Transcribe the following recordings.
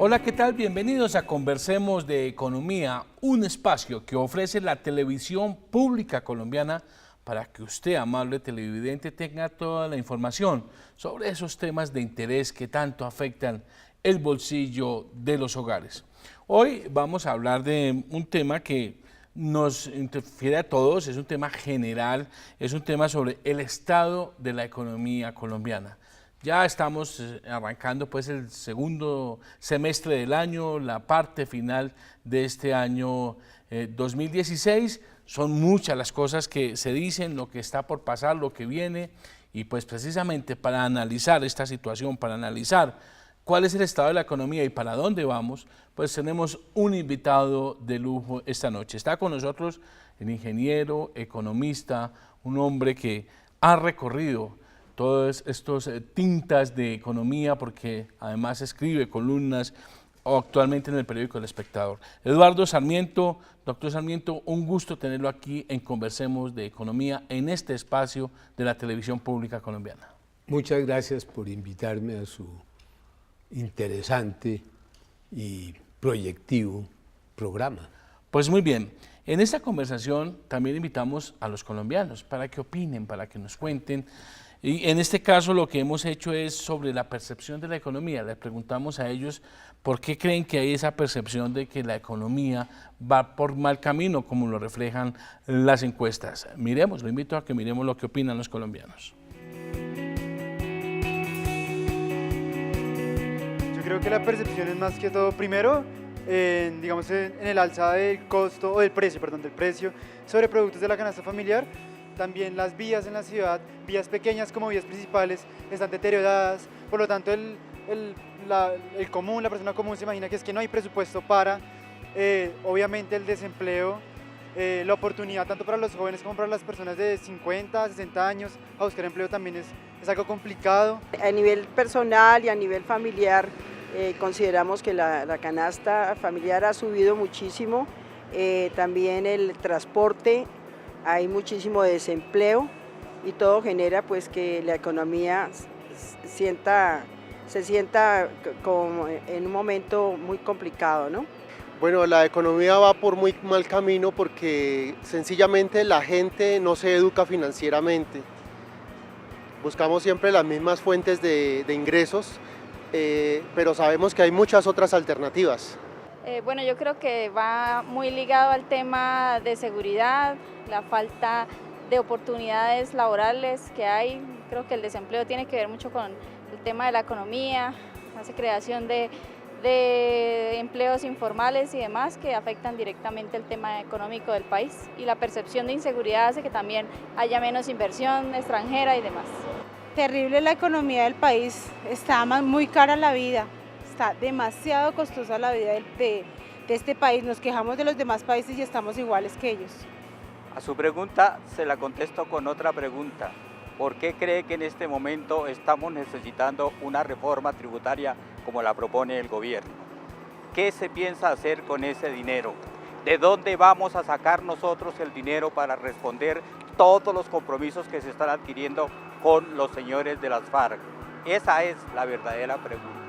Hola, ¿qué tal? Bienvenidos a Conversemos de Economía, un espacio que ofrece la televisión pública colombiana para que usted, amable televidente, tenga toda la información sobre esos temas de interés que tanto afectan el bolsillo de los hogares. Hoy vamos a hablar de un tema que nos interfiere a todos, es un tema general, es un tema sobre el estado de la economía colombiana. Ya estamos arrancando pues el segundo semestre del año, la parte final de este año 2016. Son muchas las cosas que se dicen, lo que está por pasar, lo que viene, y pues precisamente para analizar esta situación, para analizar cuál es el estado de la economía y para dónde vamos, pues tenemos un invitado de lujo esta noche. Está con nosotros el ingeniero, economista, un hombre que ha recorrido todos estos tintas de economía, porque además escribe columnas actualmente en el periódico El Espectador. Eduardo Sarmiento, doctor Sarmiento, un gusto tenerlo aquí en Conversemos de Economía, en este espacio de la televisión pública colombiana. Muchas gracias por invitarme a su interesante y proyectivo programa. Pues muy bien, en esta conversación también invitamos a los colombianos para que opinen, para que nos cuenten. Y en este caso lo que hemos hecho es sobre la percepción de la economía. Les preguntamos a ellos por qué creen que hay esa percepción de que la economía va por mal camino, como lo reflejan las encuestas. Miremos, lo invito a que miremos lo que opinan los colombianos. Yo creo que la percepción es más que todo, primero, digamos en el alza del costo, o del precio sobre productos de la canasta familiar. También las vías en la ciudad, vías pequeñas como vías principales, están deterioradas, por lo tanto la persona común se imagina que es que no hay presupuesto para, obviamente el desempleo, la oportunidad tanto para los jóvenes como para las personas de 50, 60 años a buscar empleo también es algo complicado. A nivel personal y a nivel familiar, consideramos que la canasta familiar ha subido muchísimo, también el transporte, hay muchísimo desempleo y todo genera pues que la economía se sienta como en un momento muy complicado, ¿no? Bueno, la economía va por muy mal camino porque sencillamente la gente no se educa financieramente. Buscamos siempre las mismas fuentes de ingresos, pero sabemos que hay muchas otras alternativas. Bueno, yo creo que va muy ligado al tema de seguridad, la falta de oportunidades laborales que hay. Creo que el desempleo tiene que ver mucho con el tema de la economía, la creación de empleos informales y demás que afectan directamente el tema económico del país, y la percepción de inseguridad hace que también haya menos inversión extranjera y demás. Terrible la economía del país, está muy cara la vida. Está demasiado costosa la vida de este país, nos quejamos de los demás países y estamos iguales que ellos. A su pregunta se la contesto con otra pregunta. ¿Por qué cree que en este momento estamos necesitando una reforma tributaria como la propone el gobierno? ¿Qué se piensa hacer con ese dinero? ¿De dónde vamos a sacar nosotros el dinero para responder todos los compromisos que se están adquiriendo con los señores de las FARC? Esa es la verdadera pregunta.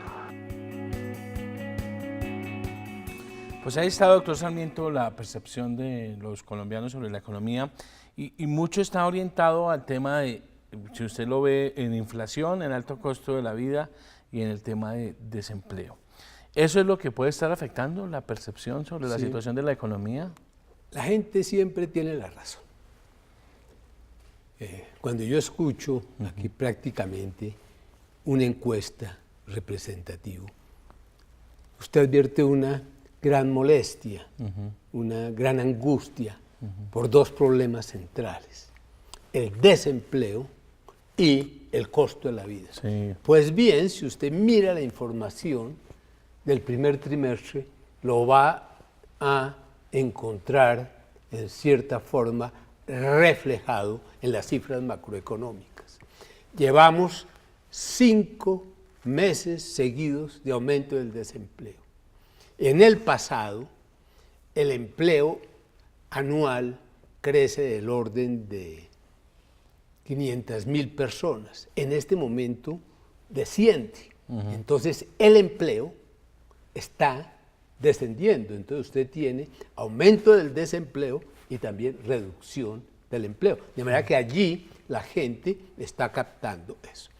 Pues ahí está, doctor Sarmiento, la percepción de los colombianos sobre la economía, y mucho está orientado al tema de, si usted lo ve, en inflación, en alto costo de la vida y en el tema de desempleo. ¿Eso es lo que puede estar afectando la percepción sobre la situación de la economía? La gente siempre tiene la razón. Cuando yo escucho aquí prácticamente una encuesta representativa, usted advierte una gran molestia, una gran angustia por dos problemas centrales: el desempleo y el costo de la vida. Sí. Pues bien, si usted mira la información del primer trimestre, lo va a encontrar en cierta forma reflejado en las cifras macroeconómicas. Llevamos 5 meses seguidos de aumento del desempleo. En el pasado, el empleo anual crece del orden de 500,000 personas. En este momento desciende. Entonces, el empleo está descendiendo. Entonces usted tiene aumento del desempleo y también reducción del empleo. De manera que allí la gente está captando eso.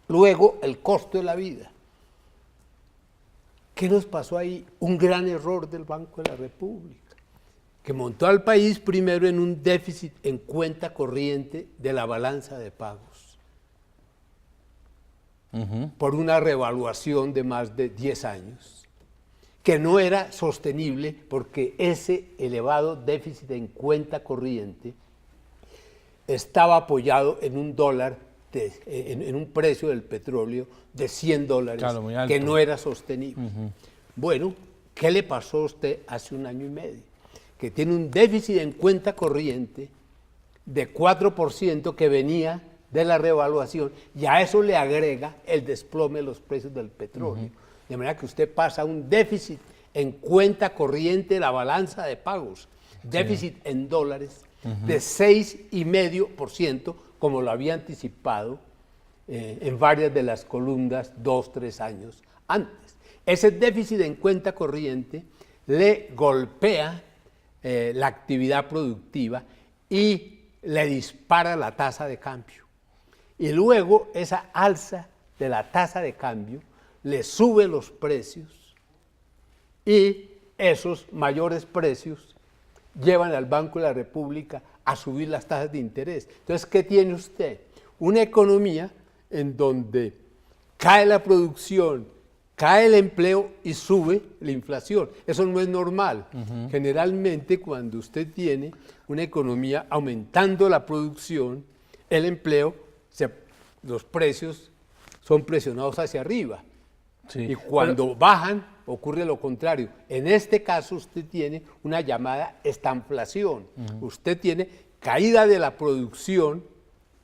Luego, el costo de la vida. ¿Qué nos pasó ahí? Un gran error del Banco de la República, que montó al país primero en un déficit en cuenta corriente de la balanza de pagos, por una revaluación de más de 10 años, que no era sostenible porque ese elevado déficit en cuenta corriente estaba apoyado en un dólar, en un precio del petróleo de $100, claro, muy alto, que no era sostenible. Bueno, ¿qué le pasó a usted hace 1 año y medio? Que tiene un déficit en cuenta corriente de 4% que venía de la revaluación, y a eso le agrega el desplome de los precios del petróleo. De manera que usted pasa a un déficit en cuenta corriente de la balanza de pagos, déficit en dólares de 6,5%, como lo había anticipado en varias de las columnas 2, 3 años antes. Ese déficit en cuenta corriente le golpea la actividad productiva y le dispara la tasa de cambio. Y luego esa alza de la tasa de cambio le sube los precios, y esos mayores precios llevan al Banco de la República a subir las tasas de interés. Entonces, ¿qué tiene usted? Una economía en donde cae la producción, cae el empleo y sube la inflación. Eso no es normal. Generalmente, cuando usted tiene una economía aumentando la producción, el empleo, los precios son presionados hacia arriba. Sí. Y cuando bajan, ocurre lo contrario. En este caso, usted tiene una llamada estanflación. Usted tiene caída de la producción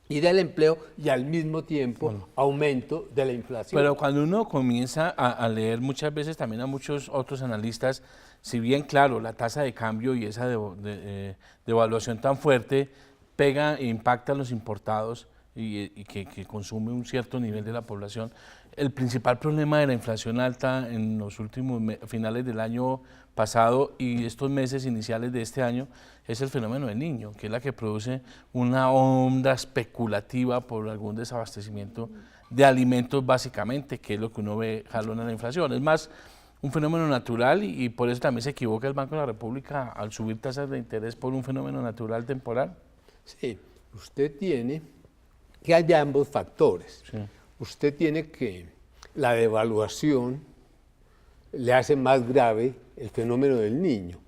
y del empleo, y al mismo tiempo aumento de la inflación. Pero cuando uno comienza a leer muchas veces también a muchos otros analistas, si bien claro, la tasa de cambio y esa devaluación tan fuerte pega e impacta a los importados y que consume un cierto nivel de la población, el principal problema de la inflación alta en los últimos finales del año pasado y estos meses iniciales de este año es el fenómeno del Niño, que es la que produce una onda especulativa por algún desabastecimiento de alimentos básicamente, que es lo que uno ve jalón en la inflación. Es más un fenómeno natural y por eso también se equivoca el Banco de la República al subir tasas de interés por un fenómeno natural temporal. Sí, usted tiene que hay ambos factores. Sí. Usted tiene que la devaluación le hace más grave el fenómeno del Niño,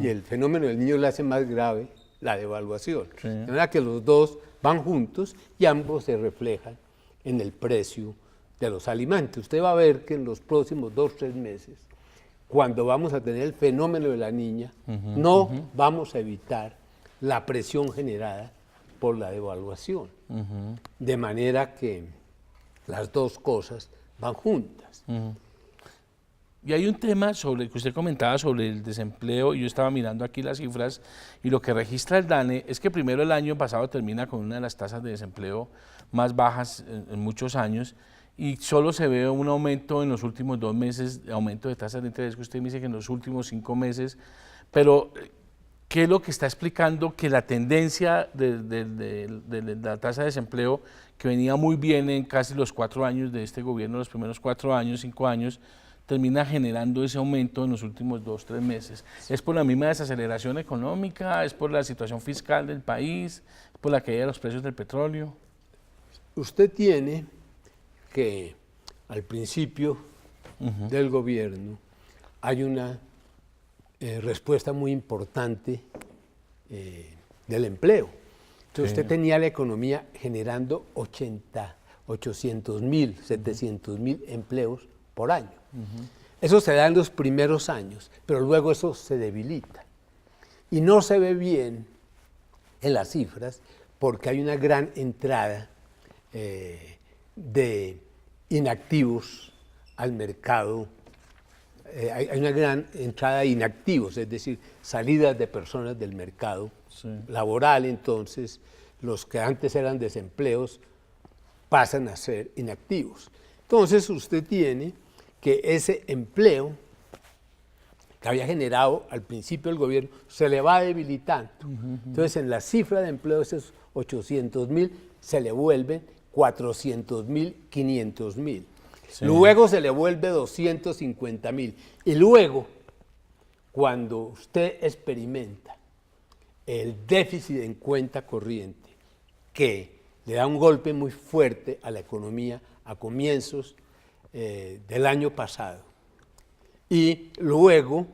y el fenómeno del Niño le hace más grave la devaluación. Sí. De manera que los dos van juntos y ambos se reflejan en el precio de los alimentos. Usted va a ver que en los próximos 2 o 3 meses, cuando vamos a tener el fenómeno de la niña, no vamos a evitar la presión generada por la devaluación. De manera que las dos cosas van juntas. Y hay un tema sobre el que usted comentaba sobre el desempleo, y yo estaba mirando aquí las cifras, y lo que registra el DANE es que primero el año pasado termina con una de las tasas de desempleo más bajas en muchos años, y solo se ve un aumento en los últimos 2 meses, aumento de tasas de interés, que usted me dice que en los últimos 5 meses, pero ¿qué es lo que está explicando que la tendencia de la tasa de desempleo, que venía muy bien en casi los 4 años de este gobierno, los primeros 4 años, 5 años, termina generando ese aumento en los últimos 2 o 3 meses? ¿Es por la misma desaceleración económica? ¿Es por la situación fiscal del país? ¿Es por la caída de los precios del petróleo? Usted tiene que al principio del gobierno hay una respuesta muy importante del empleo. Entonces usted tenía la economía generando 800,000, 700,000 empleos por año. Eso se da en los primeros años, pero luego eso se debilita. Y no se ve bien en las cifras porque hay una gran entrada de inactivos al mercado. Hay una gran entrada de inactivos, es decir, salidas de personas del mercado laboral. Entonces, los que antes eran desempleos pasan a ser inactivos. Entonces, usted tiene que ese empleo que había generado al principio el gobierno, se le va debilitando. Entonces, en la cifra de empleo, esos 800.000 se le vuelven 400.000, 500.000. Sí. Luego se le vuelve 250.000. Y luego, cuando usted experimenta el déficit en cuenta corriente, que le da un golpe muy fuerte a la economía a comienzos del año pasado, y luego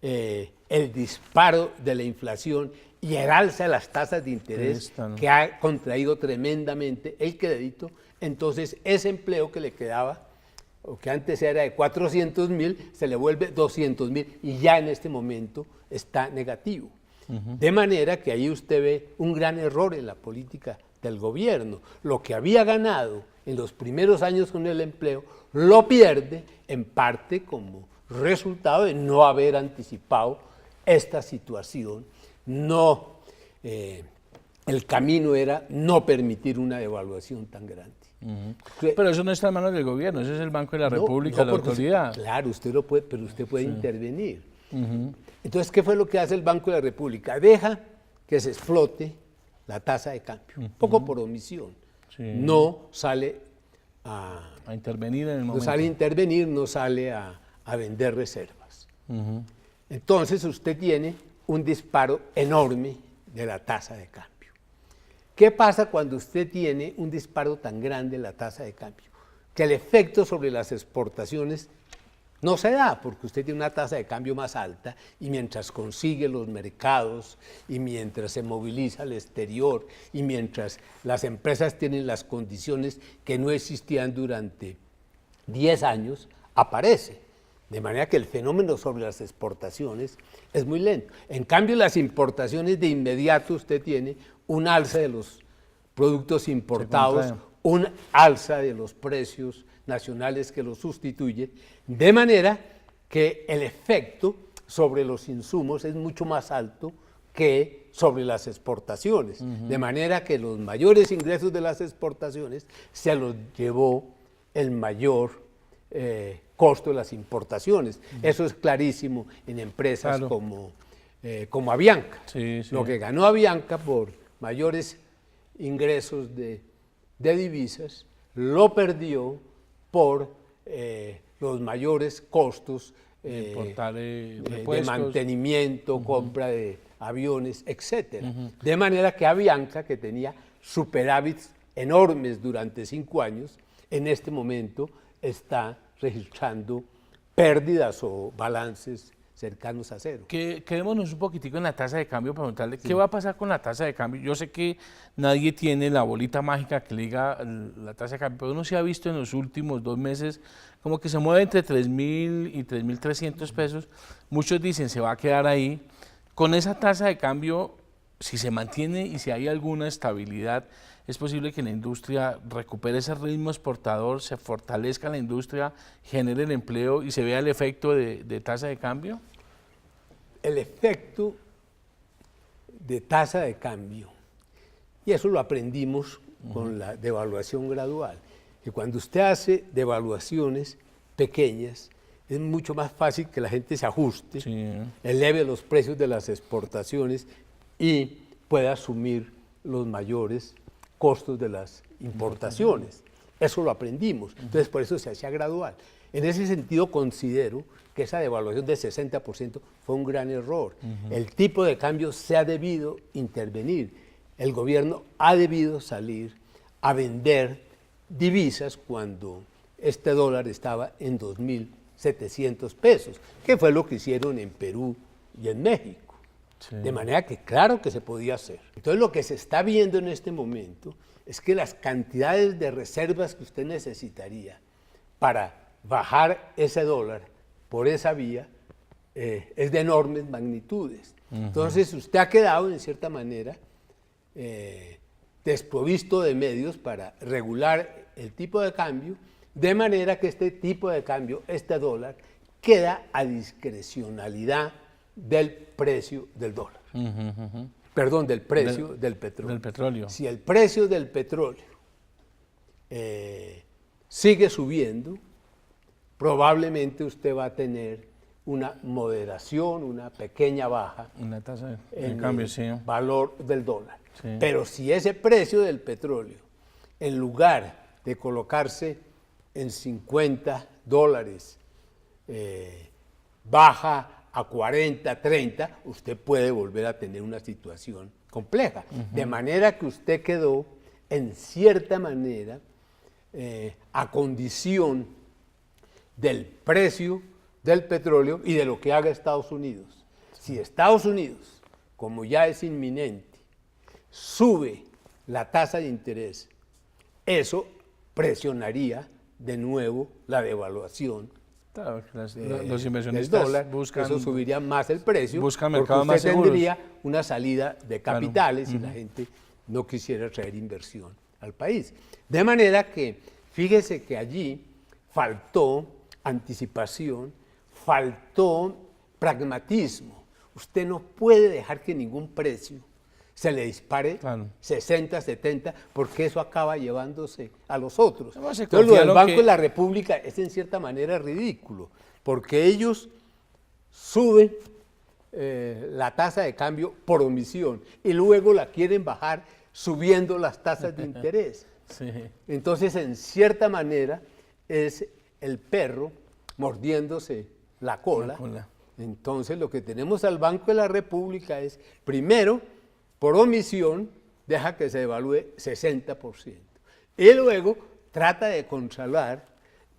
el disparo de la inflación y el alza de las tasas de interés que ha contraído tremendamente el crédito, entonces ese empleo que le quedaba, o que antes era de 400.000, se le vuelve 200.000 y ya en este momento está negativo. De manera que ahí usted ve un gran error en la política del gobierno. Lo que había ganado en los primeros años con el empleo, lo pierde en parte como resultado de no haber anticipado esta situación. No, el camino era no permitir una devaluación tan grande. Pero eso no está en manos del gobierno, eso es el Banco de la República, la autoridad. Claro, usted lo puede, pero usted puede intervenir. Entonces, ¿qué fue lo que hace el Banco de la República? Deja que se explote la tasa de cambio, un poco por omisión. No sale a intervenir en el momento. No sale a intervenir, no sale a vender reservas. Entonces, usted tiene un disparo enorme de la tasa de cambio. ¿Qué pasa cuando usted tiene un disparo tan grande en la tasa de cambio? Que el efecto sobre las exportaciones no se da, porque usted tiene una tasa de cambio más alta y mientras consigue los mercados y mientras se moviliza al exterior y mientras las empresas tienen las condiciones que no existían durante 10 años, aparece. De manera que el fenómeno sobre las exportaciones es muy lento. En cambio, las importaciones de inmediato usted tiene un alza de los productos importados, un alza de los precios nacionales que los sustituyen, de manera que el efecto sobre los insumos es mucho más alto que sobre las exportaciones. De manera que los mayores ingresos de las exportaciones se los llevó el mayor costo de las importaciones. Eso es clarísimo en empresas como Avianca. Lo que ganó Avianca por mayores ingresos de divisas, lo perdió por los mayores costos de mantenimiento, compra de aviones, etc. De manera que Avianca, que tenía superávits enormes durante 5 años, en este momento está registrando pérdidas o balances cercanos a cero. Quedémonos un poquitico en la tasa de cambio para preguntarle qué va a pasar con la tasa de cambio. Yo sé que nadie tiene la bolita mágica que le diga la tasa de cambio, pero uno sí ha visto en los últimos 2 meses como que se mueve entre 3.000 y 3.300 pesos. Muchos dicen se va a quedar ahí. Con esa tasa de cambio, si se mantiene y si hay alguna estabilidad, ¿es posible que la industria recupere ese ritmo exportador, se fortalezca la industria, genere el empleo y se vea el efecto de tasa de cambio? El efecto de tasa de cambio, y eso lo aprendimos con la devaluación gradual, que cuando usted hace devaluaciones pequeñas, es mucho más fácil que la gente se ajuste, eleve los precios de las exportaciones y pueda asumir los mayores costos de las importaciones. Eso lo aprendimos, entonces por eso se hacía gradual. En ese sentido considero que esa devaluación del 60% fue un gran error. El tipo de cambio se ha debido intervenir. El gobierno ha debido salir a vender divisas cuando este dólar estaba en 2.700 pesos, que fue lo que hicieron en Perú y en México. De manera que claro que se podía hacer. Entonces lo que se está viendo en este momento es que las cantidades de reservas que usted necesitaría para bajar ese dólar por esa vía es de enormes magnitudes. Entonces usted ha quedado en cierta manera desprovisto de medios para regular el tipo de cambio, de manera que este tipo de cambio, este dólar, queda a discrecionalidad del precio del dólar. Perdón, del precio del petróleo. Si el precio del petróleo sigue subiendo, probablemente usted va a tener una moderación, una pequeña baja Una tasa de en cambio, el sí. valor del dólar. Sí. Pero si ese precio del petróleo, en lugar de colocarse en $50, baja a 40, 30, usted puede volver a tener una situación compleja. De manera que usted quedó, en cierta manera, a condición del precio del petróleo y de lo que haga Estados Unidos. Si Estados Unidos, como ya es inminente, sube la tasa de interés, eso presionaría de nuevo la devaluación Claro, los del inversionistas dólar, buscan, eso subiría más el precio, buscan porque mercados usted más seguros. tendría una salida de Claro. capitales y la gente no quisiera traer inversión al país. De manera que, fíjese que allí faltó anticipación, faltó pragmatismo. Usted no puede dejar que ningún precio se le dispare Claro. 60, 70, porque eso acaba llevándose a los otros. Además, se Entonces, lo del confiaron Banco que- de la República es en cierta manera ridículo, porque ellos suben la tasa de cambio por omisión y luego la quieren bajar subiendo las tasas de interés. Sí. Entonces, en cierta manera, es el perro mordiéndose la cola. La cola. Entonces, lo que tenemos al Banco de la República es, primero, por omisión, deja que se devalúe 60%. Y luego trata de controlar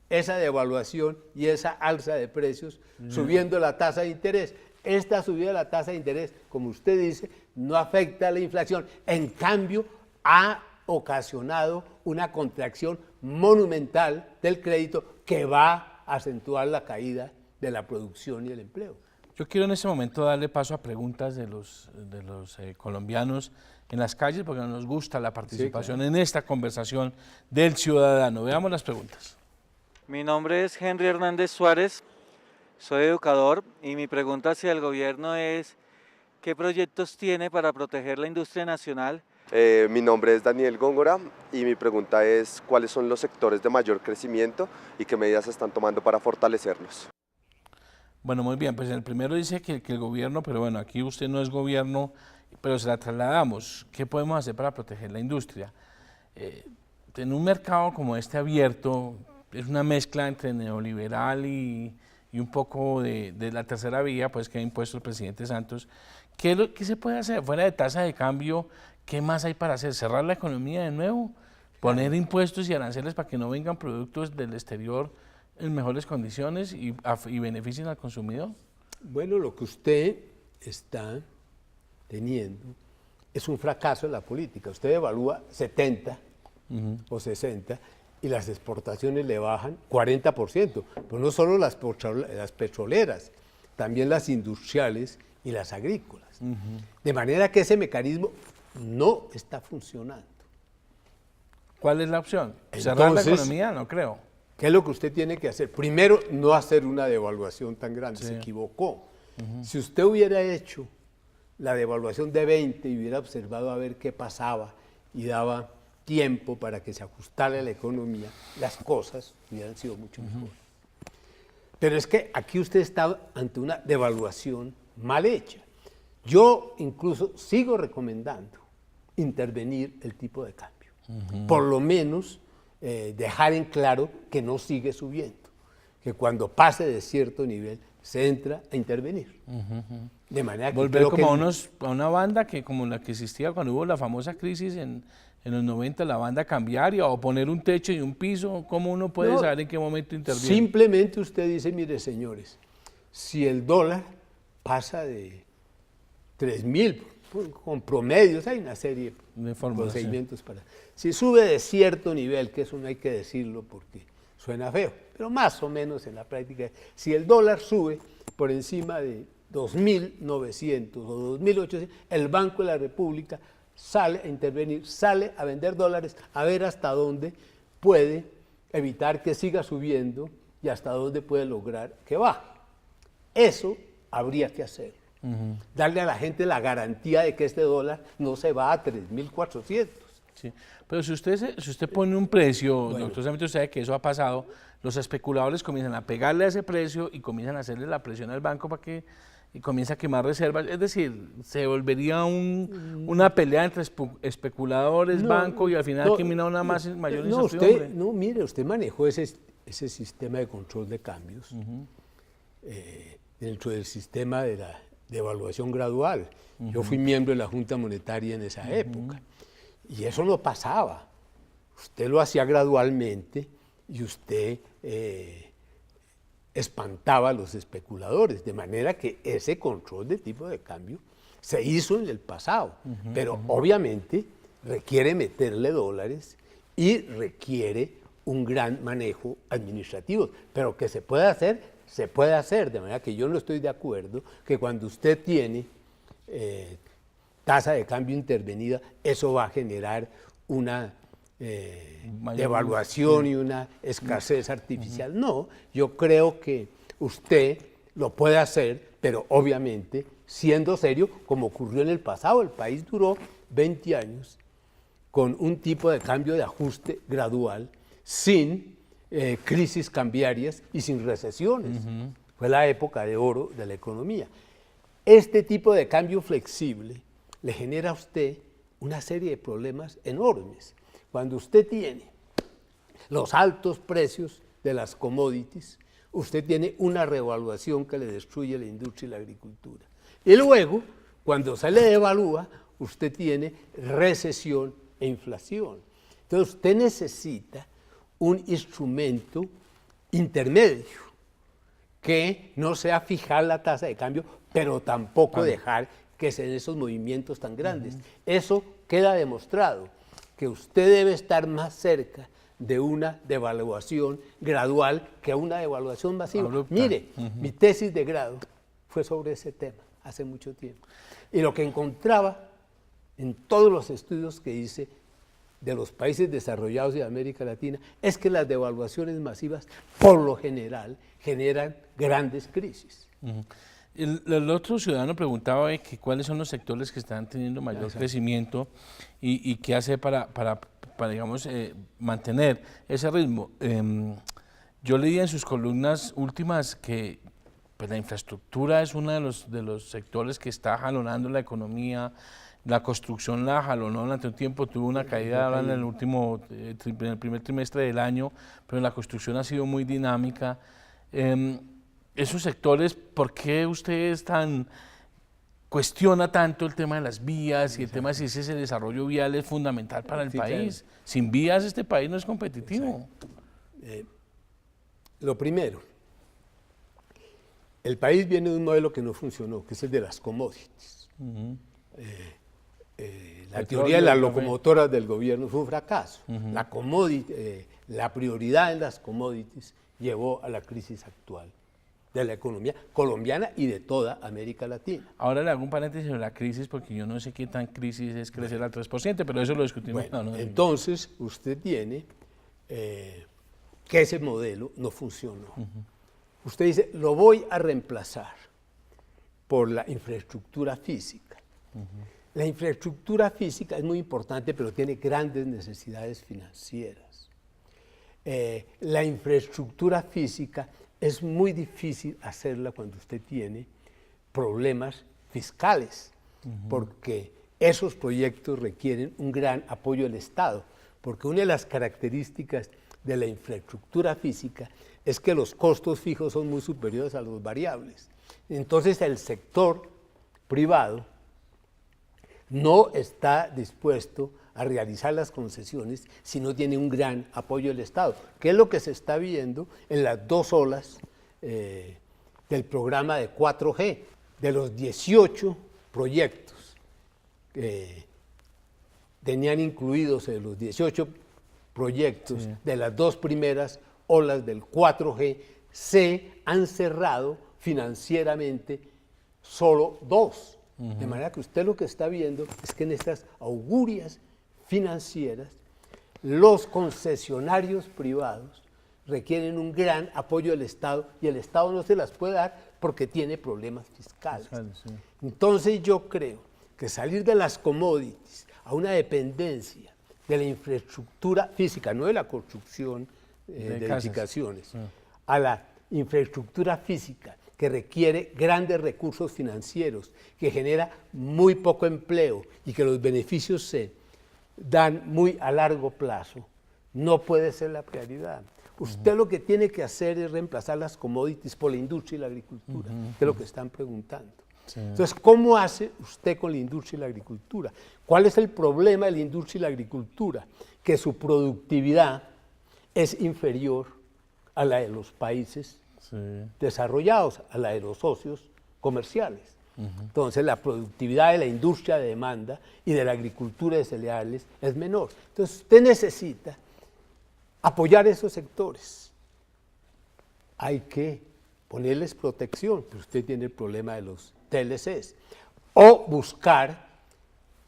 esa devaluación y esa alza de precios subiendo la tasa de interés. Esta subida de la tasa de interés, como usted dice, no afecta a la inflación. En cambio, ha ocasionado una contracción monumental del crédito que va a acentuar la caída de la producción y el empleo. Yo quiero en este momento darle paso a preguntas de los colombianos en las calles, porque nos gusta la participación en esta conversación del ciudadano. Veamos las preguntas. Mi nombre es Henry Hernández Suárez, soy educador y mi pregunta hacia el gobierno es ¿qué proyectos tiene para proteger la industria nacional? Mi nombre es Daniel Góngora y mi pregunta es ¿cuáles son los sectores de mayor crecimiento y qué medidas se están tomando para fortalecerlos? Bueno, muy bien, pues el primero dice que el gobierno, pero bueno, aquí usted no es gobierno, pero se la trasladamos. ¿Qué podemos hacer para proteger la industria? En un mercado como este abierto, es una mezcla entre neoliberal y un poco de la tercera vía, pues que ha impuesto el presidente Santos. ¿Qué se puede hacer? Fuera de tasa de cambio, ¿qué más hay para hacer? ¿Cerrar la economía de nuevo? ¿Poner impuestos y aranceles para que no vengan productos del exterior en mejores condiciones y beneficien al consumidor? Bueno, lo que usted está teniendo es un fracaso en la política. Usted evalúa 70 o 60 y las exportaciones le bajan 40%, pero no solo las petroleras, también las industriales y las agrícolas. De manera que ese mecanismo no está funcionando. ¿Cuál es la opción? ¿Cerrar la Entonces, economía? No creo. ¿Qué es lo que usted tiene que hacer? Primero, no hacer una devaluación tan grande, Sí. se equivocó. Si usted hubiera hecho la devaluación de 20 y hubiera observado a ver qué pasaba y daba tiempo para que se ajustara la economía, las cosas hubieran sido mucho mejor. Pero es que aquí usted está ante una devaluación mal hecha. Yo incluso sigo recomendando intervenir el tipo de cambio. Por lo menos dejar en claro que no sigue subiendo, que cuando pase de cierto nivel se entra a intervenir. De manera que Volver creo como que a una banda que como la que existía cuando hubo la famosa crisis en los 90, la banda cambiaria o poner un techo y un piso. ¿Cómo uno puede No, saber en qué momento interviene? simplemente usted dice, mire señores, si el dólar pasa de 3.000, con promedios, hay una serie De fórmulas, procedimientos para... Si sube de cierto nivel, que eso no hay que decirlo porque suena feo, pero más o menos en la práctica, si el dólar sube por encima de 2.900 o 2.800, el Banco de la República sale a intervenir, sale a vender dólares, a ver hasta dónde puede evitar que siga subiendo y hasta dónde puede lograr que baje. Eso habría que hacer. Darle a la gente la garantía de que este dólar no se va a 3.400. Sí. Pero si usted pone un precio, doctor Sarmiento, usted sabe que eso ha pasado, los especuladores comienzan a pegarle a ese precio y comienzan a hacerle la presión al banco para que y comienza a quemar reservas. Es decir, se volvería una pelea entre especuladores, banco, y al final termina una mayor incertidumbre. Mire, usted manejó ese sistema de control de cambios dentro del sistema de la devaluación gradual. Yo fui miembro de la Junta Monetaria en esa época. Y eso no pasaba. Usted lo hacía gradualmente y usted espantaba a los especuladores, de manera que ese control de tipo de cambio se hizo en el pasado, pero obviamente requiere meterle dólares y requiere un gran manejo administrativo, pero que se puede hacer, de manera que yo no estoy de acuerdo que cuando usted tiene tasa de cambio intervenida, eso va a generar una devaluación y una escasez artificial. No, yo creo que usted lo puede hacer, pero obviamente siendo serio, como ocurrió en el pasado. El país duró 20 años con un tipo de cambio de ajuste gradual, sin crisis cambiarias y sin recesiones. Fue la época de oro de la economía. Este tipo de cambio flexible le genera a usted una serie de problemas enormes. Cuando usted tiene los altos precios de las commodities, usted tiene una revaluación que le destruye la industria y la agricultura. Y luego, cuando se le devalúa, usted tiene recesión e inflación. Entonces, usted necesita un instrumento intermedio que no sea fijar la tasa de cambio, pero tampoco dejar que se den esos movimientos tan grandes. Eso queda demostrado, que usted debe estar más cerca de una devaluación gradual que una devaluación masiva. Mire, mi tesis de grado fue sobre ese tema hace mucho tiempo. Y lo que encontraba en todos los estudios que hice de los países desarrollados de América Latina es que las devaluaciones masivas, por lo general, generan grandes crisis. El otro ciudadano preguntaba que cuáles son los sectores que están teniendo mayor crecimiento y qué hacer para digamos, mantener ese ritmo. Yo leí en sus columnas últimas que pues, la infraestructura es uno de los sectores que está jalonando la economía. La construcción la jalonó durante un tiempo, tuvo una caída en el primer trimestre del año, pero la construcción ha sido muy dinámica. Esos sectores, ¿por qué ustedes cuestiona tanto el tema de las vías y el tema de si ese desarrollo vial es fundamental para el país? Claro. Sin vías este país no es competitivo. Lo primero, el país viene de un modelo que no funcionó, que es el de las commodities. La teoría de las locomotoras del gobierno fue un fracaso. La prioridad en las commodities llevó a la crisis actual de la economía colombiana y de toda América Latina. Ahora le hago un paréntesis sobre la crisis, porque yo no sé qué tan crisis es crecer al 3%, pero eso lo discutimos. Bueno, entonces, usted tiene que ese modelo no funcionó. Usted dice, lo voy a reemplazar por la infraestructura física. La infraestructura física es muy importante, pero tiene grandes necesidades financieras. La infraestructura física es muy difícil hacerla cuando usted tiene problemas fiscales, porque esos proyectos requieren un gran apoyo del Estado, porque una de las características de la infraestructura física es que los costos fijos son muy superiores a los variables. Entonces el sector privado no está dispuesto a realizar las concesiones si no tiene un gran apoyo del Estado, que es lo que se está viendo en las dos olas del programa de 4G. De los 18 proyectos que tenían incluidos en los 18 proyectos de las dos primeras olas del 4G, se han cerrado financieramente solo 2. De manera que usted lo que está viendo es que en estas augurias financieras, los concesionarios privados requieren un gran apoyo del Estado y el Estado no se las puede dar porque tiene problemas fiscales. Entonces yo creo que salir de las commodities a una dependencia de la infraestructura física, no de la construcción de casas. edificaciones, a la infraestructura física que requiere grandes recursos financieros, que genera muy poco empleo y que los beneficios se dan muy a largo plazo, no puede ser la prioridad. Usted lo que tiene que hacer es reemplazar las commodities por la industria y la agricultura, que es lo que están preguntando. Sí. Entonces, ¿cómo hace usted con la industria y la agricultura? ¿Cuál es el problema de la industria y la agricultura? Que su productividad es inferior a la de los países desarrollados, a la de los socios comerciales. Entonces, la productividad de la industria de demanda y de la agricultura de cereales es menor. Entonces, usted necesita apoyar esos sectores. Hay que ponerles protección, pero usted tiene el problema de los TLCs, o buscar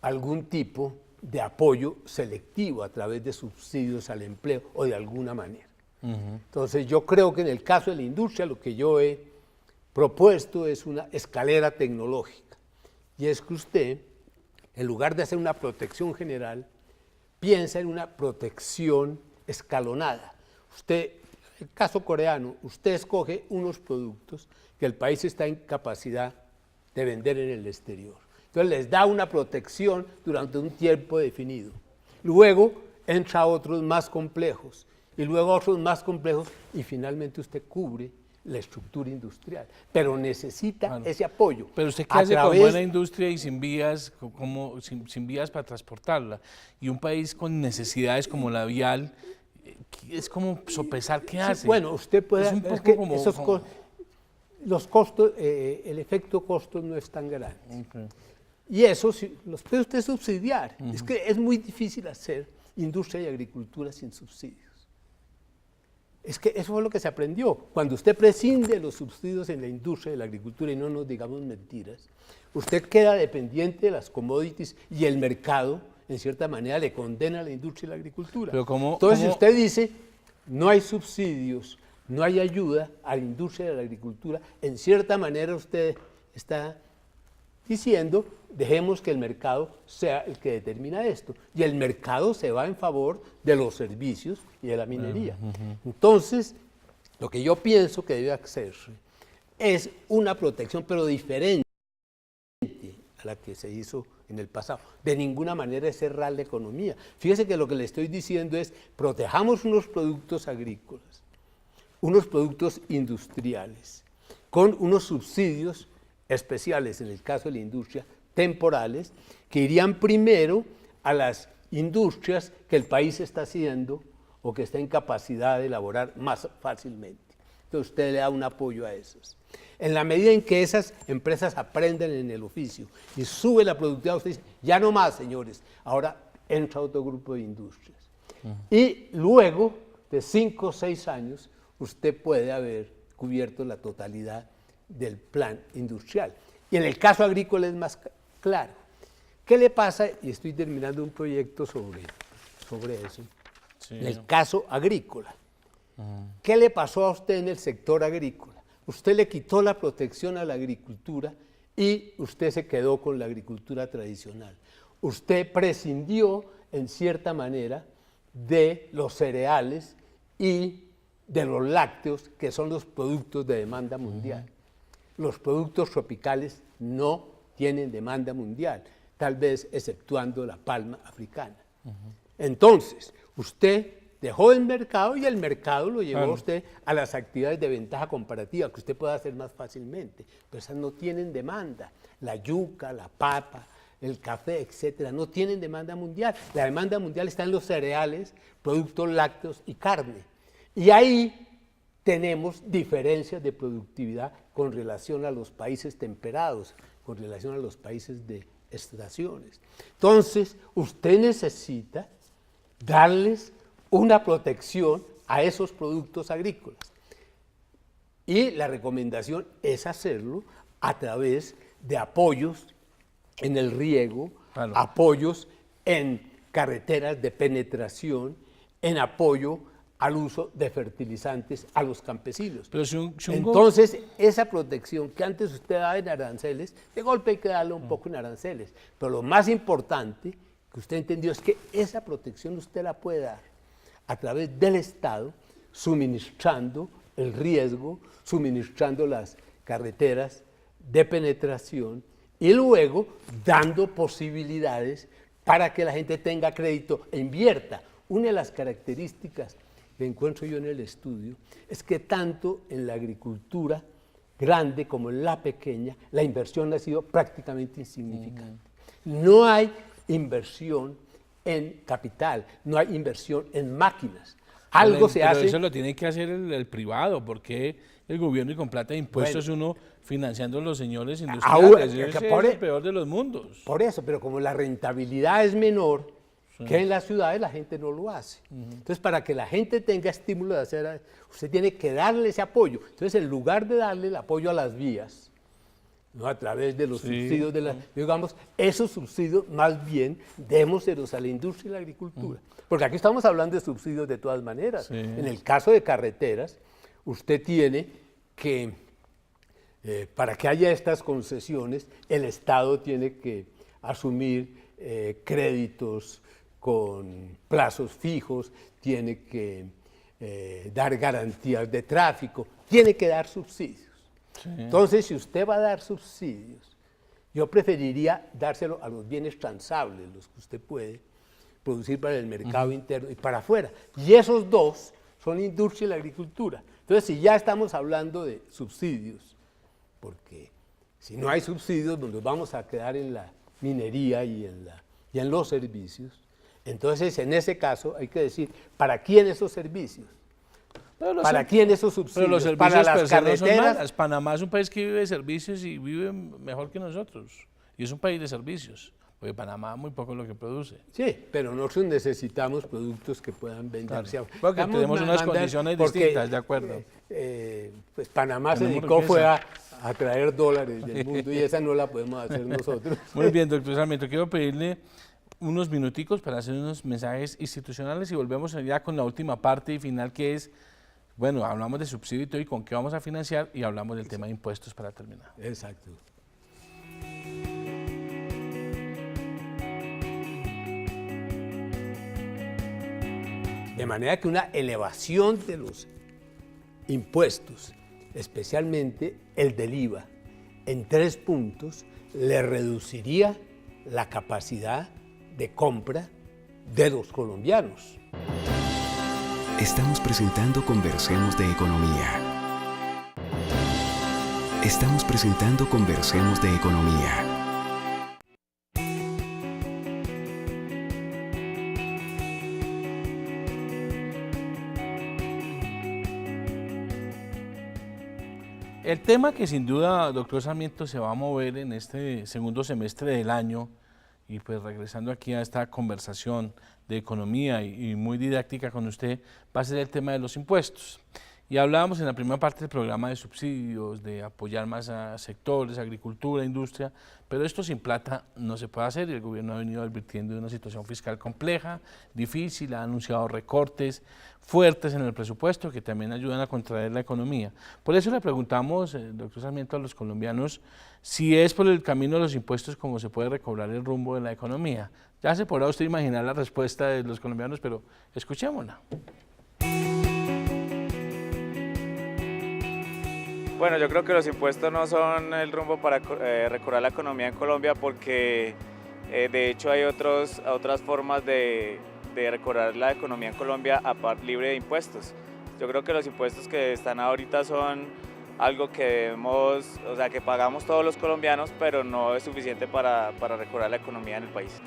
algún tipo de apoyo selectivo a través de subsidios al empleo o de alguna manera. Entonces yo creo que en el caso de la industria lo que yo he propuesto es una escalera tecnológica, y es que usted, en lugar de hacer una protección general, piensa en una protección escalonada. Usted, el caso coreano, usted escoge unos productos que el país está en capacidad de vender en el exterior. Entonces les da una protección durante un tiempo definido. Luego entra a otros más complejos, y luego otros más complejos, y finalmente usted cubre la estructura industrial. Pero necesita ese apoyo. Pero usted qué hace con buena industria y sin vías, sin vías para transportarla. Y un país con necesidades como la vial, es como sopesar qué hace. Bueno, usted puede... Es un poco como... los costos, el efecto costo no es tan grande. Y eso los puede usted subsidiar. Es que es muy difícil hacer industria y agricultura sin subsidios. Es que eso fue lo que se aprendió. Cuando usted prescinde los subsidios en la industria y la agricultura, y no nos digamos mentiras, usted queda dependiente de las commodities, y el mercado, en cierta manera, le condena a la industria y la agricultura. Pero entonces, si usted dice, no hay subsidios, no hay ayuda a la industria y a la agricultura, en cierta manera usted está diciendo, dejemos que el mercado sea el que determina esto, y el mercado se va en favor de los servicios y de la minería. Entonces, lo que yo pienso que debe hacerse es una protección, pero diferente a la que se hizo en el pasado. De ninguna manera es cerrar la economía. Fíjese que lo que le estoy diciendo es, protejamos unos productos agrícolas, unos productos industriales, con unos subsidios especiales, en el caso de la industria, temporales, que irían primero a las industrias que el país está haciendo o que está en capacidad de elaborar más fácilmente. Entonces usted le da un apoyo a esas. En la medida en que esas empresas aprenden en el oficio y sube la productividad, usted dice, ya no más, señores, ahora entra otro grupo de industrias. Y luego de 5 o 6 años, usted puede haber cubierto la totalidad del plan industrial. Y en el caso agrícola es más claro. ¿Qué le pasa? Y estoy terminando un proyecto sobre eso. Sí. En el caso agrícola. ¿Qué le pasó a usted en el sector agrícola? Usted le quitó la protección a la agricultura y usted se quedó con la agricultura tradicional. Usted prescindió, en cierta manera, de los cereales y de los lácteos, que son los productos de demanda mundial. Los productos tropicales no tienen demanda mundial, tal vez exceptuando la palma africana. Entonces, usted dejó el mercado y el mercado lo llevó a usted a las actividades de ventaja comparativa que usted puede hacer más fácilmente, pero esas no tienen demanda. La yuca, la papa, el café, etcétera, no tienen demanda mundial. La demanda mundial está en los cereales, productos lácteos y carne. Y ahí tenemos diferencias de productividad con relación a los países temperados, con relación a los países de estaciones. Entonces, usted necesita darles una protección a esos productos agrícolas. Y la recomendación es hacerlo a través de apoyos en el riego, apoyos en carreteras de penetración, en apoyo al uso de fertilizantes a los campesinos. Pero entonces, esa protección que antes usted daba en aranceles, de golpe hay que darle un poco en aranceles. Pero lo más importante, que usted entendió es que esa protección usted la puede dar a través del Estado, suministrando el riesgo, suministrando las carreteras de penetración y luego dando posibilidades para que la gente tenga crédito e invierta. Una de las características que encuentro yo en el estudio es que tanto en la agricultura grande como en la pequeña, la inversión ha sido prácticamente insignificante. No hay inversión en capital, no hay inversión en máquinas. Algo se hace. Pero eso lo tiene que hacer el privado, porque el gobierno y con plata de impuestos uno financiando a los señores industriales. Ese es el peor de los mundos. Por eso, pero como la rentabilidad es menor que en las ciudades, la gente no lo hace. Entonces, para que la gente tenga estímulo de hacer, usted tiene que darle ese apoyo. Entonces, en lugar de darle el apoyo a las vías, ¿no? A través de los subsidios de la, digamos, esos subsidios más bien démoselos a la industria y la agricultura. Porque aquí estamos hablando de subsidios de todas maneras. En el caso de carreteras, usted tiene que, para que haya estas concesiones, el Estado tiene que asumir créditos con plazos fijos, tiene que dar garantías de tráfico, tiene que dar subsidios. Entonces, si usted va a dar subsidios, yo preferiría dárselo a los bienes transables, los que usted puede producir para el mercado interno y para afuera. Y esos dos son industria y la agricultura. Entonces, si ya estamos hablando de subsidios, porque si no hay subsidios, nos vamos a quedar en la minería y en los servicios. Entonces, en ese caso, hay que decir, ¿para quién esos servicios? ¿Para quién esos subsidios? Pero los servicios para las carreteras. No Panamá es un país que vive de servicios y vive mejor que nosotros. Y es un país de servicios. Porque Panamá muy poco es lo que produce. Sí, pero nosotros necesitamos productos que puedan venderse. Claro, porque tenemos unas condiciones distintas, de acuerdo. Pues Panamá se dedicó fue a traer dólares del mundo y esa no la podemos hacer nosotros. Muy bien, doctor Sarmiento, quiero pedirle unos minuticos para hacer unos mensajes institucionales y volvemos ya con la última parte y final, que es, bueno, hablamos de subsidio y todo y con qué vamos a financiar y hablamos del tema de impuestos para terminar. Exacto. De manera que una elevación de los impuestos, especialmente el del IVA, en 3 puntos, le reduciría la capacidad de compra de los colombianos. Estamos presentando Conversemos de Economía. Estamos presentando Conversemos de Economía. El tema que sin duda, doctor Sarmiento, se va a mover en este segundo semestre del año, y pues regresando aquí a esta conversación de economía y muy didáctica con usted, va a ser el tema de los impuestos. Y hablábamos en la primera parte del programa de subsidios, de apoyar más a sectores, agricultura, industria, pero esto sin plata no se puede hacer y el gobierno ha venido advirtiendo de una situación fiscal compleja, difícil, ha anunciado recortes fuertes en el presupuesto que también ayudan a contraer la economía. Por eso le preguntamos, doctor Sarmiento, a los colombianos si es por el camino de los impuestos como se puede recobrar el rumbo de la economía. Ya se podrá usted imaginar la respuesta de los colombianos, pero escuchémosla. Bueno, yo creo que los impuestos no son el rumbo para recobrar la economía en Colombia porque de hecho hay otras formas de recobrar la economía en Colombia libre de impuestos. Yo creo que los impuestos que están ahorita son algo que debemos, o sea, que pagamos todos los colombianos, pero no es suficiente para recobrar la economía en el país.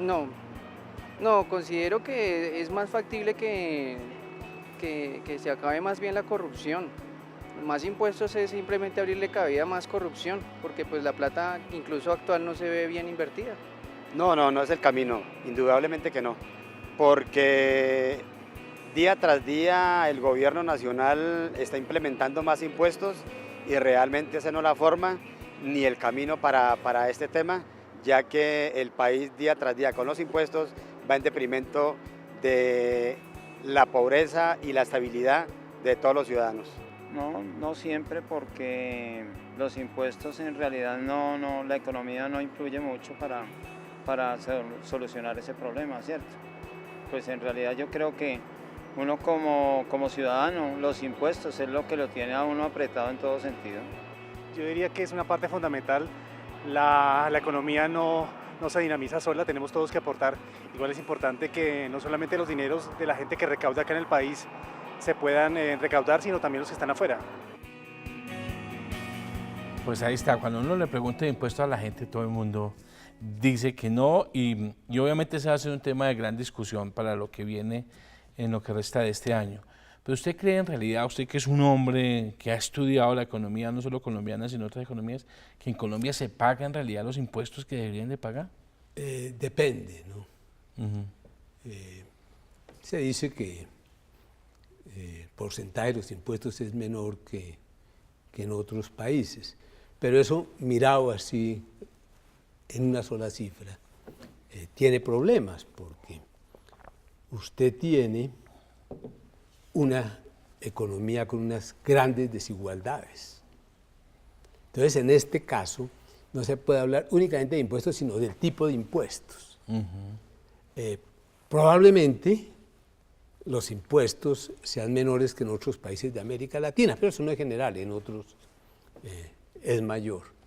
No, considero que es más factible que se acabe más bien la corrupción. Más impuestos es simplemente abrirle cabida a más corrupción, porque pues la plata incluso actual no se ve bien invertida. No es el camino, indudablemente que no, porque día tras día el gobierno nacional está implementando más impuestos y realmente esa no es la forma ni el camino para este tema, ya que el país día tras día con los impuestos va en detrimento de la pobreza y la estabilidad de todos los ciudadanos. No siempre, porque los impuestos en realidad la economía no influye mucho para para solucionar ese problema, ¿cierto? Pues en realidad yo creo que uno como ciudadano, los impuestos es lo que lo tiene a uno apretado en todo sentido. Yo diría que es una parte fundamental. La economía no se dinamiza sola, tenemos todos que aportar. Igual es importante que no solamente los dineros de la gente que recauda acá en el país se puedan recaudar, sino también los que están afuera. Pues ahí está, cuando uno le pregunta de impuestos a la gente, todo el mundo dice que no, y obviamente ese va a ser un tema de gran discusión para lo que viene en lo que resta de este año. Pero ¿usted cree en realidad, usted que es un hombre que ha estudiado la economía, no solo colombiana, sino otras economías, que en Colombia se pagan en realidad los impuestos que deberían de pagar? Depende, ¿no? Se dice que el porcentaje de los impuestos es menor que en otros países, pero eso mirado así en una sola cifra tiene problemas, porque usted tiene una economía con unas grandes desigualdades. Entonces, en este caso, no se puede hablar únicamente de impuestos, sino del tipo de impuestos. Probablemente los impuestos sean menores que en otros países de América Latina, pero eso no es general, en otros es mayor.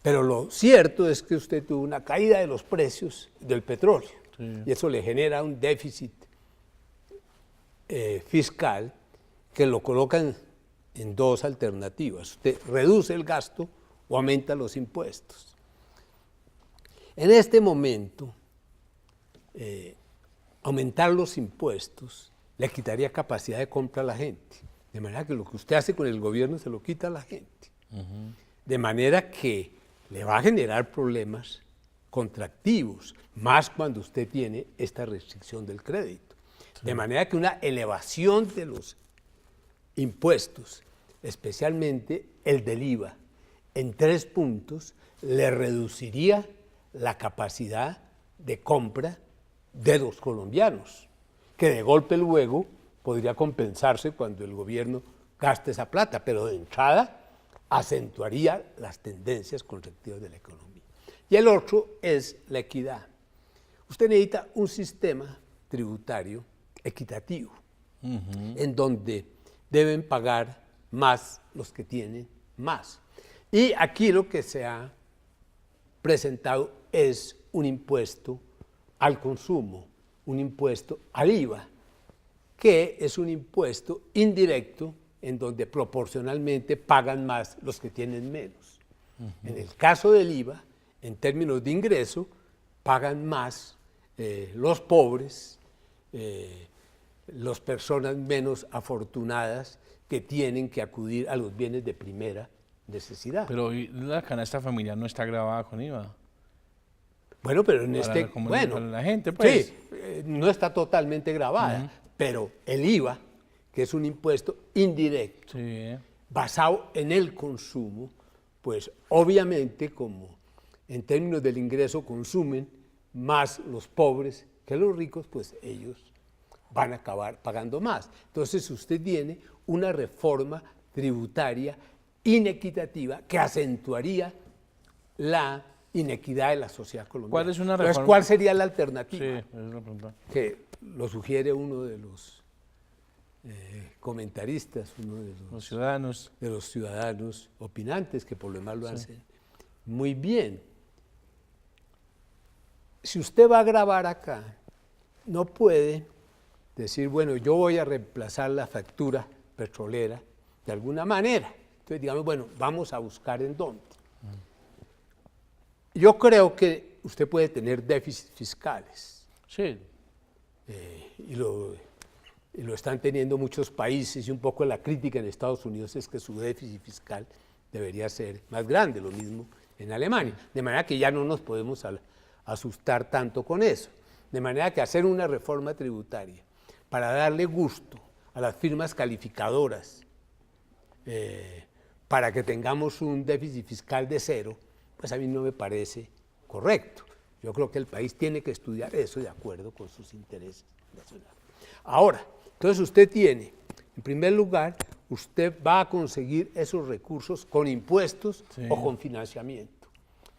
Pero lo cierto es que usted tuvo una caída de los precios del petróleo, y eso le genera un déficit fiscal que lo colocan en dos alternativas. Usted reduce el gasto o aumenta los impuestos. En este momento, aumentar los impuestos le quitaría capacidad de compra a la gente. De manera que lo que usted hace con el gobierno se lo quita a la gente. De manera que le va a generar problemas contractivos, más cuando usted tiene esta restricción del crédito. De manera que una elevación de los impuestos, especialmente el del IVA, en 3 puntos, le reduciría la capacidad de compra de los colombianos, que de golpe luego podría compensarse cuando el gobierno gaste esa plata, pero de entrada acentuaría las tendencias correctivas de la economía. Y el otro es la equidad. Usted necesita un sistema tributario equitativo, en donde deben pagar más los que tienen más. Y aquí lo que se ha presentado es un impuesto al consumo, un impuesto al IVA, que es un impuesto indirecto en donde proporcionalmente pagan más los que tienen menos. En el caso del IVA, en términos de ingreso, pagan más los pobres, las personas menos afortunadas que tienen que acudir a los bienes de primera necesidad. Pero la canasta familiar no está grabada con IVA. Bueno, pero en la gente, pues. Sí, no está totalmente grabada, pero el IVA, que es un impuesto indirecto, basado en el consumo, pues obviamente como en términos del ingreso consumen más los pobres que los ricos, pues ellos van a acabar pagando más. Entonces usted tiene una reforma tributaria inequitativa que acentuaría la inequidad de la sociedad colombiana. ¿Cuál es una reforma? Entonces, ¿cuál sería la alternativa? Sí, esa es la pregunta. Que lo sugiere uno de los comentaristas, uno de los ciudadanos opinantes, que por lo demás lo hacen muy bien. Si usted va a grabar acá, no puede decir, bueno, yo voy a reemplazar la factura petrolera de alguna manera. Entonces, digamos, bueno, vamos a buscar en dónde. Yo creo que usted puede tener déficits fiscales. Sí. Y lo están teniendo muchos países, y un poco la crítica en Estados Unidos es que su déficit fiscal debería ser más grande, lo mismo en Alemania. De manera que ya no nos podemos asustar tanto con eso. De manera que hacer una reforma tributaria para darle gusto a las firmas calificadoras, para que tengamos un déficit fiscal de 0, pues a mí no me parece correcto. Yo creo que el país tiene que estudiar eso de acuerdo con sus intereses nacionales. Ahora, entonces usted tiene, en primer lugar, usted va a conseguir esos recursos con impuestos o con financiamiento.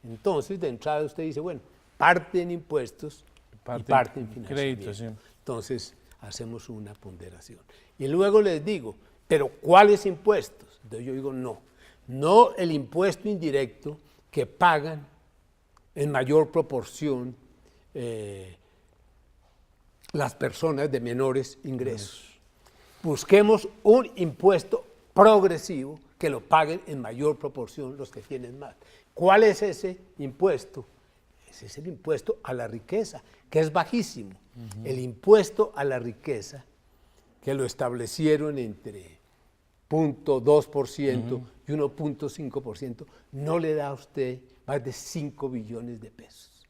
Entonces, de entrada usted dice, bueno, parte en impuestos y parte en financiamiento. Crédito, sí. Entonces, hacemos una ponderación. Y luego les digo, ¿pero cuáles impuestos? Entonces yo digo, no el impuesto indirecto que pagan en mayor proporción las personas de menores ingresos. Busquemos un impuesto progresivo que lo paguen en mayor proporción los que tienen más. ¿Cuál es ese impuesto? Ese es el impuesto a la riqueza, que es bajísimo. El impuesto a la riqueza, que lo establecieron entre 0.2% y 1.5%, no le da a usted más de 5 billones de pesos.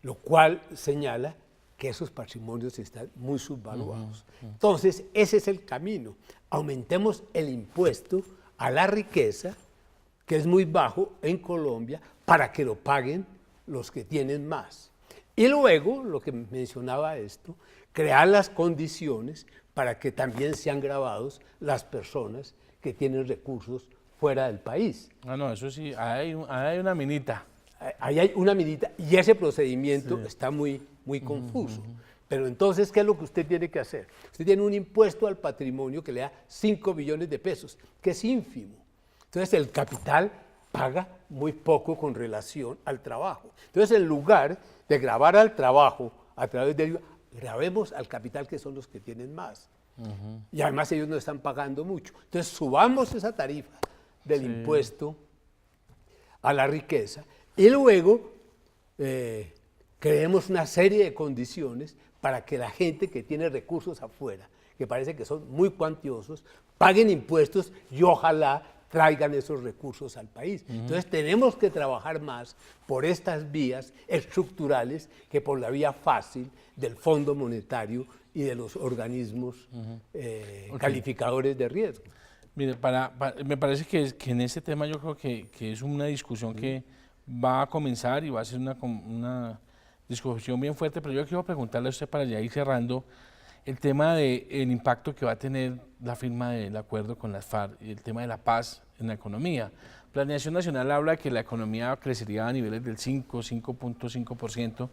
Lo cual señala que esos patrimonios están muy subvaluados. Entonces, ese es el camino. Aumentemos el impuesto a la riqueza, que es muy bajo en Colombia, para que lo paguen los que tienen más. Y luego, lo que mencionaba esto, crear las condiciones para que también sean gravados las personas que tienen recursos fuera del país. No, eso sí, hay una minita. Ahí hay una minita y ese procedimiento está muy confuso. Pero entonces, ¿qué es lo que usted tiene que hacer? Usted tiene un impuesto al patrimonio que le da 5 billones de pesos, que es ínfimo. Entonces, el capital paga muy poco con relación al trabajo. Entonces, en lugar de gravar al trabajo a través del IVA, gravemos al capital, que son los que tienen más. Y además ellos no están pagando mucho. Entonces, subamos esa tarifa del impuesto a la riqueza y luego creemos una serie de condiciones para que la gente que tiene recursos afuera, que parece que son muy cuantiosos, paguen impuestos y ojalá traigan esos recursos al país. Entonces tenemos que trabajar más por estas vías estructurales que por la vía fácil del Fondo Monetario y de los organismos calificadores de riesgo. Mire, me parece que en este tema yo creo que es una discusión que va a comenzar y va a ser una discusión bien fuerte, pero yo quiero preguntarle a usted para ya ir cerrando el tema del impacto que va a tener la firma del acuerdo con las FARC y el tema de la paz en la economía. Planeación Nacional habla que la economía crecería a niveles del 5.5%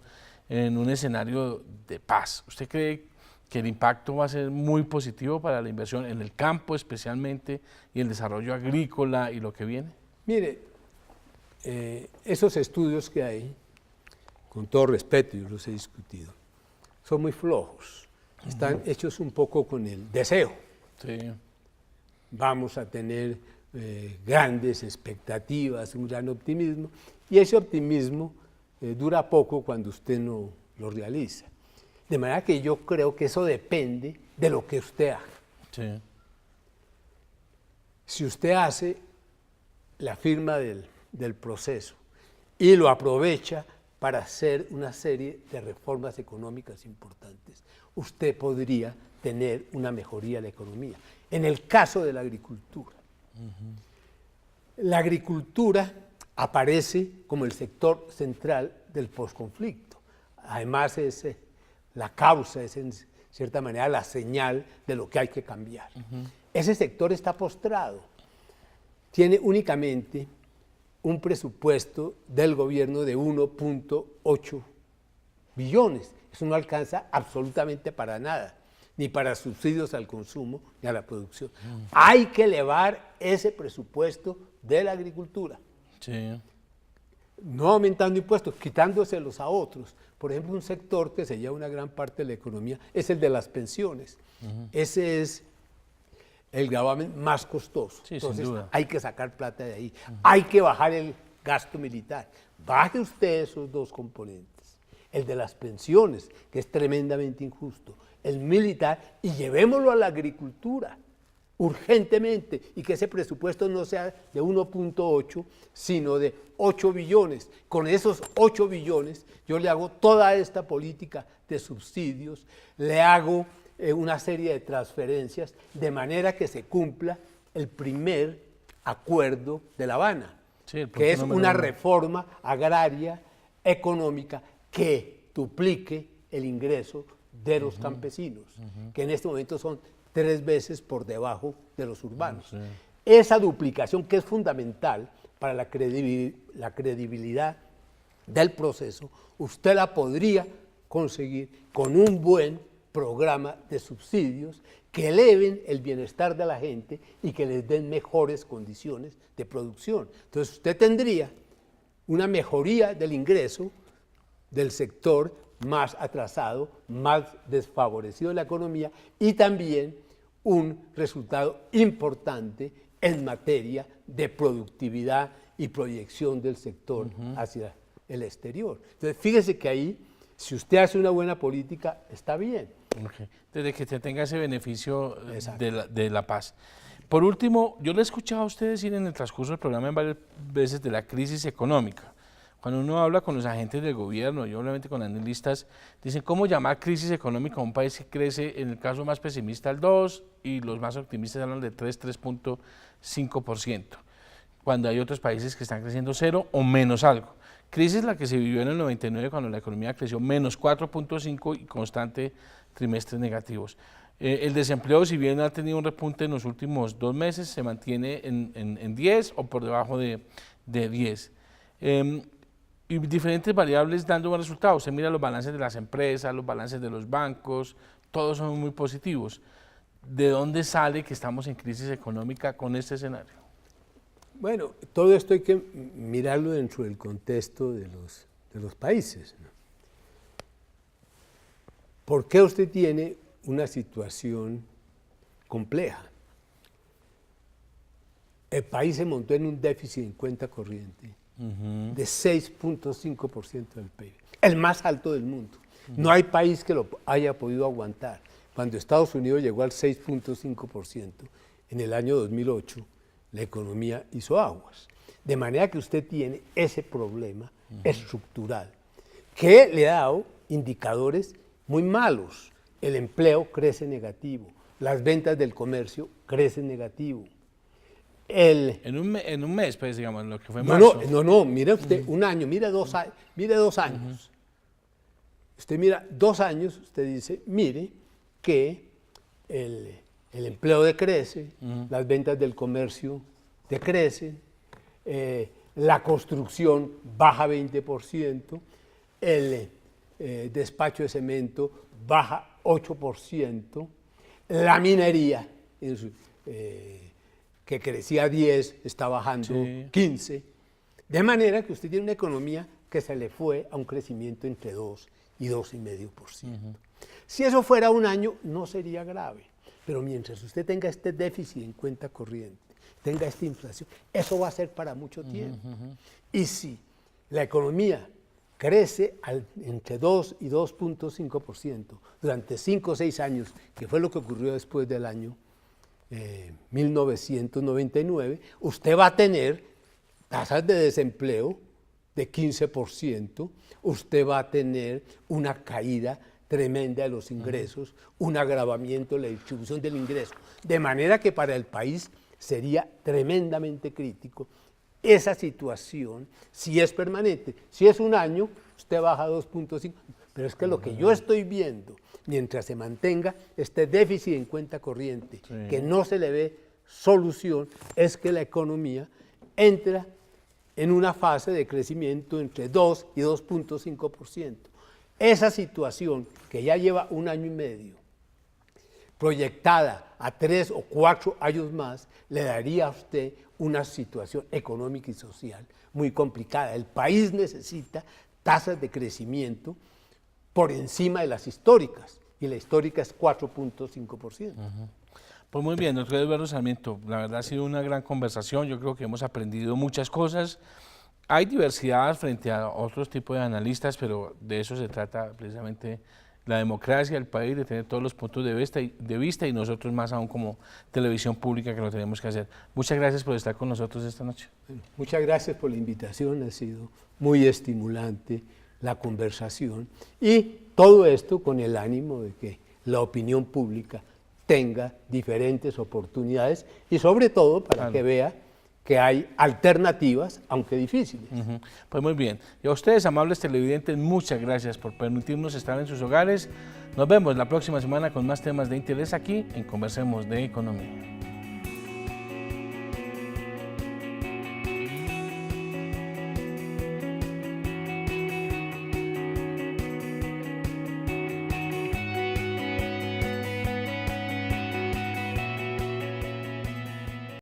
en un escenario de paz. ¿Usted cree que el impacto va a ser muy positivo para la inversión en el campo especialmente y el desarrollo agrícola y lo que viene? Mire, esos estudios que hay, con todo respeto, yo los he discutido, son muy flojos. Están hechos un poco con el deseo. Vamos a tener grandes expectativas, un gran optimismo, y ese optimismo dura poco cuando usted no lo realiza. De manera que yo creo que eso depende de lo que usted haga. Si usted hace la firma del proceso y lo aprovecha para hacer una serie de reformas económicas importantes, usted podría tener una mejoría de la economía. En el caso de la agricultura, la agricultura aparece como el sector central del posconflicto. Además, es la causa, es en cierta manera la señal de lo que hay que cambiar. Ese sector está postrado. Tiene únicamente un presupuesto del gobierno de 1.8 billones. Eso no alcanza absolutamente para nada, ni para subsidios al consumo ni a la producción. Hay que elevar ese presupuesto de la agricultura. No aumentando impuestos, quitándoselos a otros. Por ejemplo, un sector que se lleva una gran parte de la economía es el de las pensiones. Ese es el gravamen más costoso. Entonces, hay que sacar plata de ahí. Hay que bajar el gasto militar. Baje usted esos dos componentes. El de las pensiones, que es tremendamente injusto. El militar, y llevémoslo a la agricultura urgentemente, y que ese presupuesto no sea de 1.8, sino de 8 billones. Con esos 8 billones yo le hago toda esta política de subsidios, le hago una serie de transferencias, de manera que se cumpla el primer acuerdo de La Habana, que es una reforma agraria, económica, que duplique el ingreso de los campesinos, que en este momento son 3 veces por debajo de los urbanos. Esa duplicación, que es fundamental para la credibilidad del proceso, usted la podría conseguir con un buen programa de subsidios que eleven el bienestar de la gente y que les den mejores condiciones de producción. Entonces usted tendría una mejoría del ingreso del sector más atrasado, más desfavorecido de la economía y también un resultado importante en materia de productividad y proyección del sector hacia el exterior. Entonces fíjese que ahí, si usted hace una buena política, está bien. Desde que se tenga ese beneficio de la paz. Por último, yo le he escuchado a usted decir en el transcurso del programa en varias veces de la crisis económica. Cuando uno habla con los agentes del gobierno y obviamente con analistas, dicen cómo llamar crisis económica a un país que crece, en el caso más pesimista, al 2%, y los más optimistas hablan de 3.5%, cuando hay otros países que están creciendo 0 o menos algo. Crisis la que se vivió en el 99 cuando la economía creció menos 4.5 y constante trimestres negativos. El desempleo, si bien ha tenido un repunte en los últimos 2 meses, se mantiene en 10 o por debajo de 10. Y diferentes variables dando buenos resultados. Usted mira los balances de las empresas, los balances de los bancos, todos son muy positivos. ¿De dónde sale que estamos en crisis económica con este escenario? Bueno, todo esto hay que mirarlo dentro del contexto de los países, ¿no? ¿Por qué usted tiene una situación compleja? El país se montó en un déficit en cuenta corriente de 6.5% del PIB, el más alto del mundo. No hay país que lo haya podido aguantar. Cuando Estados Unidos llegó al 6.5% en el año 2008, la economía hizo aguas. De manera que usted tiene ese problema estructural que le ha dado indicadores muy malos. El empleo crece negativo, las ventas del comercio crecen negativo. En un mes, pues, digamos, lo que fue marzo. No, mire usted, un año, mire 2 años. Usted mira 2 años, usted dice, mire que el empleo decrece, las ventas del comercio decrecen, la construcción baja 20%, el despacho de cemento baja 8%, la minería, que crecía 10, está bajando 15%, de manera que usted tiene una economía que se le fue a un crecimiento entre 2 y 2,5%. Si eso fuera un año, no sería grave, pero mientras usted tenga este déficit en cuenta corriente, tenga esta inflación, eso va a ser para mucho tiempo. Y si la economía crece entre 2 y 2.5% durante 5 o 6 años, que fue lo que ocurrió después del año 1999, usted va a tener tasas de desempleo de 15%, usted va a tener una caída tremenda de los ingresos, un agravamiento de la distribución del ingreso, de manera que para el país sería tremendamente crítico esa situación, si es permanente. Si es un año, usted baja 2.5%, pero es que lo que yo estoy viendo, mientras se mantenga este déficit en cuenta corriente, que no se le ve solución, es que la economía entra en una fase de crecimiento entre 2 y 2.5%. Esa situación, que ya lleva 1 año y medio, proyectada a 3 o 4 años más, le daría a usted una situación económica y social muy complicada. El país necesita tasas de crecimiento por encima de las históricas, y la histórica es 4.5%. Pues muy bien, doctor Eduardo Sarmiento, la verdad ha sido una gran conversación, yo creo que hemos aprendido muchas cosas. Hay diversidad frente a otros tipos de analistas, pero de eso se trata precisamente la democracia del país, de tener todos los puntos de vista y nosotros más aún como televisión pública que lo tenemos que hacer. Muchas gracias por estar con nosotros esta noche. Bueno, muchas gracias por la invitación, ha sido muy estimulante la conversación y todo esto con el ánimo de que la opinión pública tenga diferentes oportunidades y sobre todo para que vea que hay alternativas, aunque difíciles. Pues muy bien. Y a ustedes, amables televidentes, muchas gracias por permitirnos estar en sus hogares. Nos vemos la próxima semana con más temas de interés aquí en Conversemos de Economía.